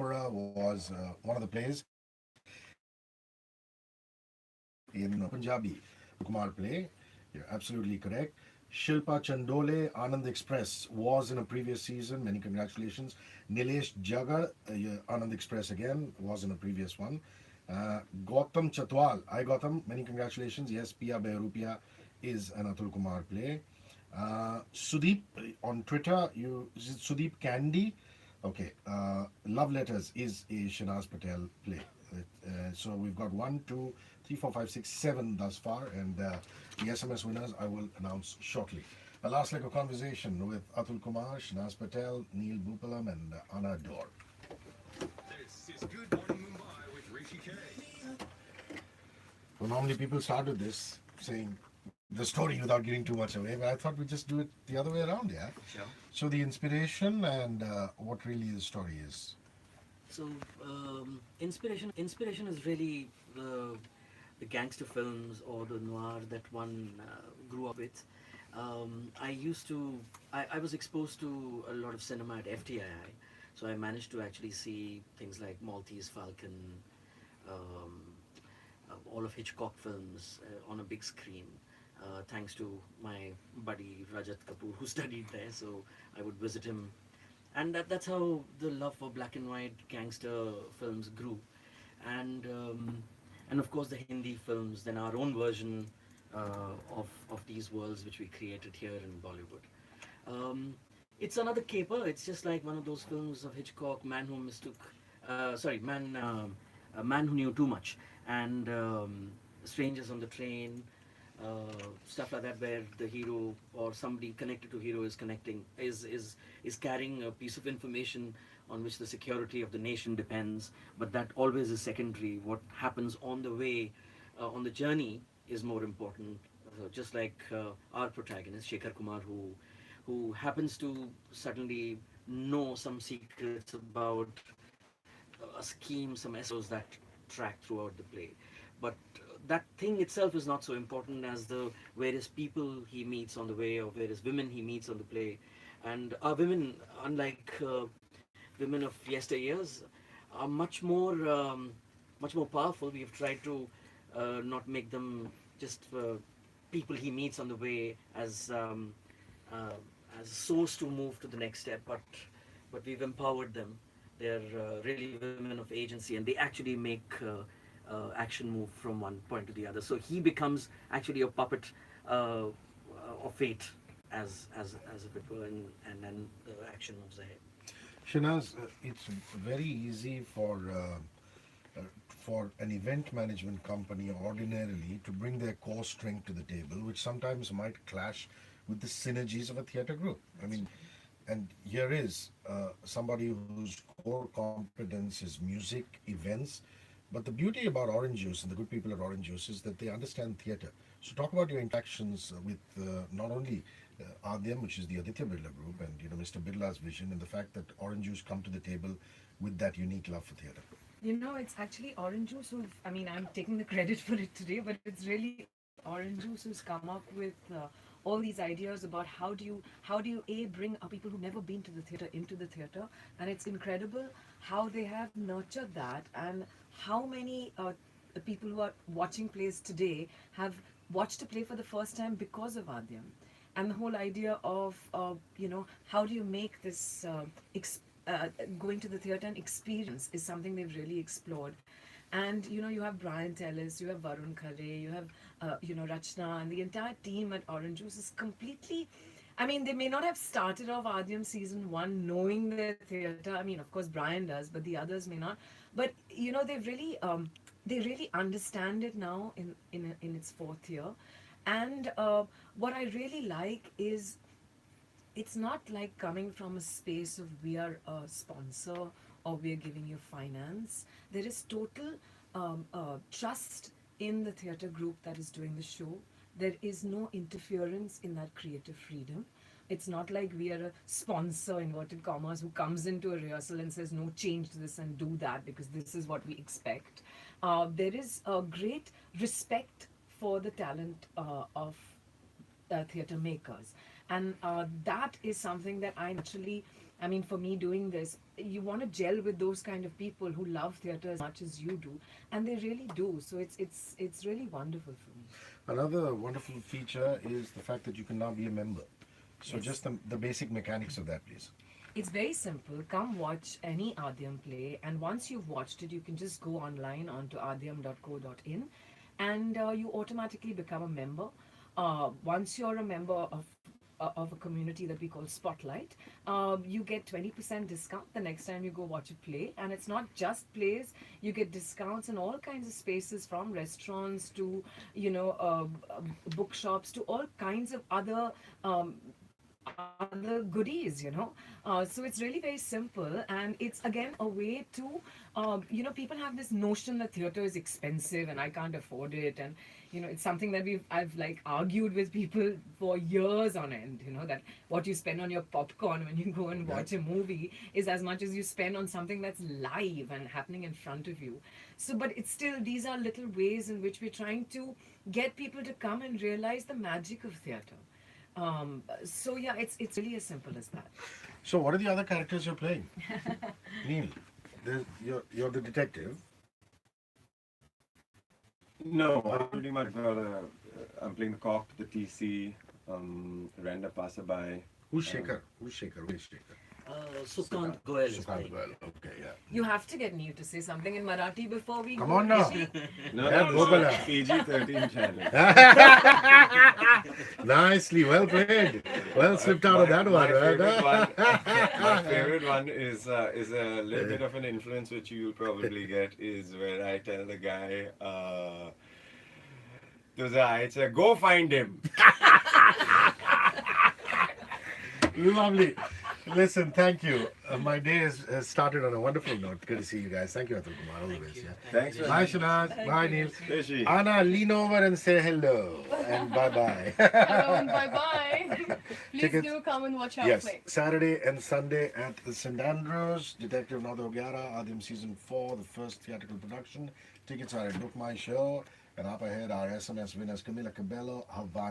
opera was one of the plays in Punjabi Kumar play. You're absolutely correct. Shilpa Chandole, Anand Express was in a previous season. Many congratulations. Nilesh Jagar, Anand Express again, was in a previous one. Gautam Chatwal, I Gautam, many congratulations. Yes, Pia Behrupia is an Atul Kumar play. Sudeep on Twitter, is it Sudeep Candy? Okay, Love Letters is a Shernaz Patel play. So we've got 1, 2, 3, 4, 5, 6, 7 thus far, and the SMS winners I will announce shortly. A last leg of conversation with Atul Kumar, Shernaz Patel, Neil Bhoopalam, and Anna Dor. This is Good Morning Mumbai with Hrishi K. Well, normally people start with this saying the story without giving too much away, but I thought we'd just do it the other way around, yeah? Sure. So the inspiration and what really the story is. So, inspiration is really the gangster films or the noir that one grew up with. I was exposed to a lot of cinema at FTII, so I managed to actually see things like Maltese Falcon, um, all of Hitchcock films on a big screen. Thanks to my buddy Rajat Kapoor, who studied there, so I would visit him, and that's how the love for black and white gangster films grew, and of course the Hindi films, then our own version of these worlds which we created here in Bollywood. It's another caper. It's just like one of those films of Hitchcock, Man Who Mistook, sorry, Man, a Man Who Knew Too Much, and Strangers on the Train, stuff like that, where the hero or somebody connected to hero is connecting is carrying a piece of information on which the security of the nation depends, but that always is secondary. What happens on the way, on the journey, is more important. Just like our protagonist Shekhar Kumar, who happens to suddenly know some secrets about a scheme, some SOs that track throughout the play. But that thing itself is not so important as the various people he meets on the way, or various women he meets on the play. And our women, unlike women of yesteryears, are much more powerful. We've tried to not make them just people he meets on the way uh, as a source to move to the next step, but we've empowered them. They're really women of agency, and they actually make action move from one point to the other. So he becomes actually a puppet of fate, as if it were, and then the action moves ahead. Shanaz, it's very easy for an event management company ordinarily to bring their core strength to the table, which sometimes might clash with the synergies of a theatre group. I mean, and here is somebody whose core competence is music, events, but the beauty about Orange Juice and the good people at Orange Juice is that they understand theatre. So talk about your interactions with not only Aadyam, which is the Aditya Birla Group, and Mr. Birla's vision, and the fact that Orange Juice come to the table with that unique love for theatre. You know, it's actually Orange Juice who've, I mean, I'm taking the credit for it today, but it's really Orange Juice who's come up with all these ideas about how do you bring people who've never been to the theatre into the theatre, and it's incredible how they have nurtured that, and how many people who are watching plays today have watched a play for the first time because of Adyam. And the whole idea of how do you make this going to the theatre and experience is something they've really explored. And you have Brian Tellis, you have Varun Khare, you have Rachna, and the entire team at Orange Juice is completely. I mean, they may not have started off Aadyam season 1 knowing their theatre. I mean, of course, Brian does, but the others may not. But they really understand it now in its 4th year. And what I really like is it's not like coming from a space of we are a sponsor or we are giving you finance. There is total trust in the theatre group that is doing the show. There is no interference in that creative freedom. It's not like we are a sponsor, inverted commas, who comes into a rehearsal and says, no, change this and do that because this is what we expect. There is a great respect for the talent of theatre makers. And that is something that I naturally I mean, for me doing this, you want to gel with those kind of people who love theatre as much as you do, and they really do. So it's really wonderful for me. Another wonderful feature is the fact that you can now be a member. So Yes. just the basic mechanics of that, please. It's very simple. Come watch any Aadyam play, and once you've watched it, you can just go online onto aadyam.co.in, and you automatically become a member. Once you're a member of a community that we call Spotlight, you get 20% discount the next time you go watch a play. And it's not just plays; you get discounts in all kinds of spaces, from restaurants to bookshops to all kinds of other goodies, so it's really very simple, and it's again a way to, people have this notion that theater is expensive and I can't afford it, and it's something that I've like argued with people for years on end, that what you spend on your popcorn when you go and watch a movie is as much as you spend on something that's live and happening in front of you. So but it's still, these are little ways in which we're trying to get people to come and realize the magic of theater. So yeah, it's really as simple as that. So what are the other characters you're playing? Neil, you're the detective. No, I'm pretty much I'm playing the cop, the TC, random passerby. Who's Shaker? Who's Shaker? Who's Shaker? Sukant Goel is Sukhant playing. Goel. Okay, yeah. You have to get Neil to say something in Marathi before we Come go. on now. Hrishi. No, Yeah, no, Bhoopalam. PG-13 channel. Nicely, well played. Well slipped out of that My one, favorite right? my favorite one is a little bit of an influence which you'll probably get, is where I tell the guy, it's a go find him. Lovely. Listen, thank you. My day has started on a wonderful note. Good to see you guys. Thank you, Atul Kumar. All the best. Yeah. Thanks for Bye, Shernaz. Bye, Neil. Hrishi. Anna, lean over and say hello. And bye-bye. Hello and bye bye. Please Tickets- do come and watch our Yes, play. Saturday and Sunday at the St. Andrews, Detective Nado Gyara, Aadyam Season 4, the first theatrical production. Tickets are at Book My Show. And up ahead, our SMS winners, Camila Cabello, Havana.